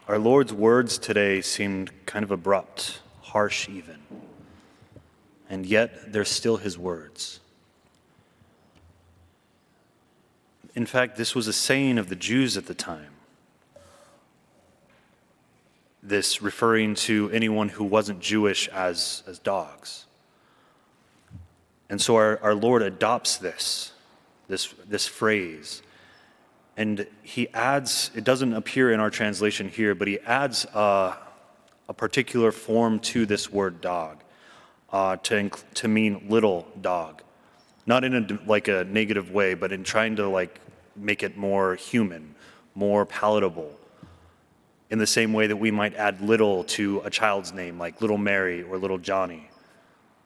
Our Lord's words today seemed kind of abrupt, harsh even, and yet they're still his words. In fact, this was a saying of the Jews at the time. This referring to anyone who wasn't Jewish as dogs. And so our Lord adopts this phrase, and he adds, it doesn't appear in our translation here, but he adds a particular form to this word dog, to mean little dog. Not in a negative way, but in trying to make it more human, more palatable. In the same way that we might add little to a child's name, like Little Mary or Little Johnny,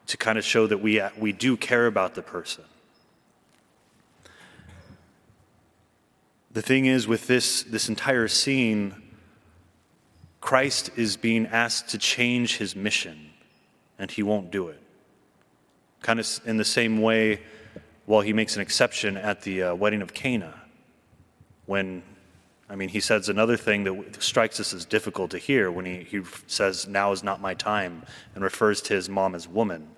to kind of show that we do care about the person. The thing is, with this entire scene, Christ is being asked to change his mission, and he won't do it. Kind of in the same way, well, he makes an exception at the wedding of Cana, when, he says another thing that strikes us as difficult to hear when he says, "Now is not my time," and refers to his mom as woman.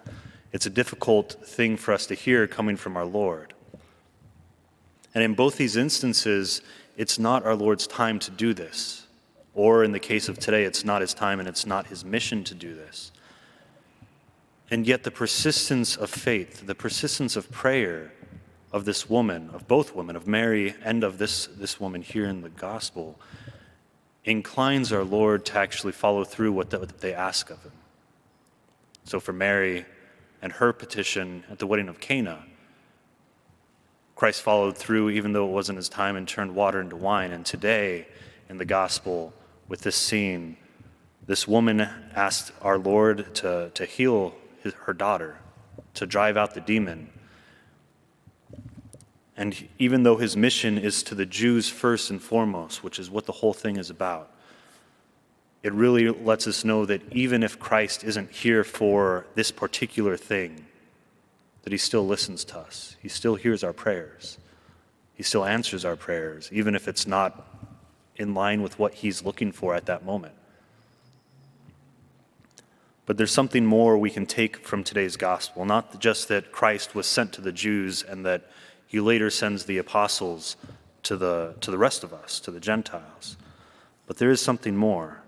It's a difficult thing for us to hear coming from our Lord. And in both these instances, it's not our Lord's time to do this. Or in the case of today, it's not his time and it's not his mission to do this. And yet the persistence of faith, the persistence of prayer of this woman, of both women, of Mary and of this woman here in the gospel, inclines our Lord to actually follow through what they ask of him. So for Mary and her petition at the wedding of Cana, Christ followed through even though it wasn't his time and turned water into wine. And today in the gospel with this scene, this woman asked our Lord to heal her daughter, to drive out the demon. And even though his mission is to the Jews first and foremost, which is what the whole thing is about, it really lets us know that even if Christ isn't here for this particular thing, that he still listens to us. He still hears our prayers. He still answers our prayers, even if it's not in line with what he's looking for at that moment. But there's something more we can take from today's gospel, not just that Christ was sent to the Jews and that he later sends the apostles to the rest of us, to the Gentiles. But there is something more.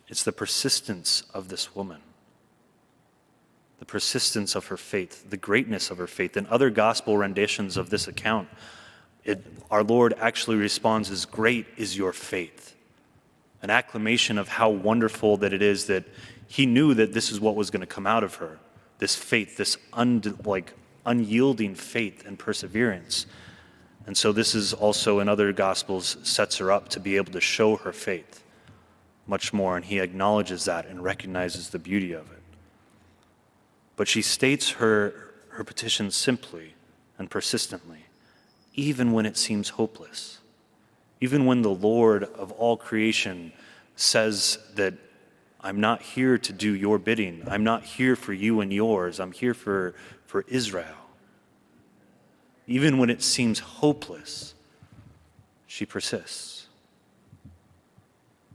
It's the persistence of this woman. The persistence of her faith, the greatness of her faith. In other gospel renditions of this account, our Lord actually responds as, "Great is your faith." An acclamation of how wonderful that it is that he knew that this is what was going to come out of her. This faith, this unyielding faith and perseverance. And so this is also in other gospels sets her up to be able to show her faith much more. And he acknowledges that and recognizes the beauty of it. But she states her petition simply and persistently, even when it seems hopeless. Even when the Lord of all creation says that I'm not here to do your bidding. I'm not here for you and yours. I'm here for Israel. Even when it seems hopeless, she persists.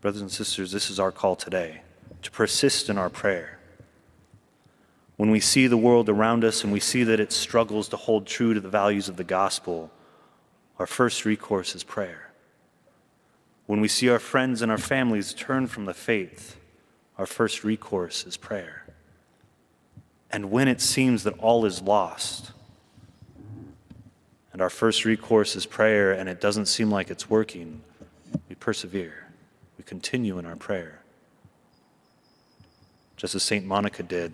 Brothers and sisters, this is our call today, to persist in our prayer. When we see the world around us and we see that it struggles to hold true to the values of the gospel, our first recourse is prayer. When we see our friends and our families turn from the faith, our first recourse is prayer. And when it seems that all is lost, and our first recourse is prayer, and it doesn't seem like it's working, we persevere. We continue in our prayer. Just as St. Monica did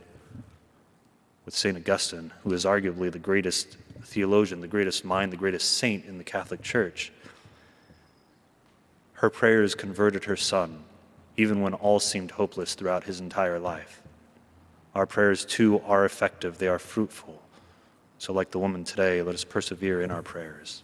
with St. Augustine, who is arguably the greatest theologian, the greatest mind, the greatest saint in the Catholic Church. Her prayers converted her son, even when all seemed hopeless throughout his entire life. Our prayers, too, are effective. They are fruitful. So like the woman today, let us persevere in our prayers.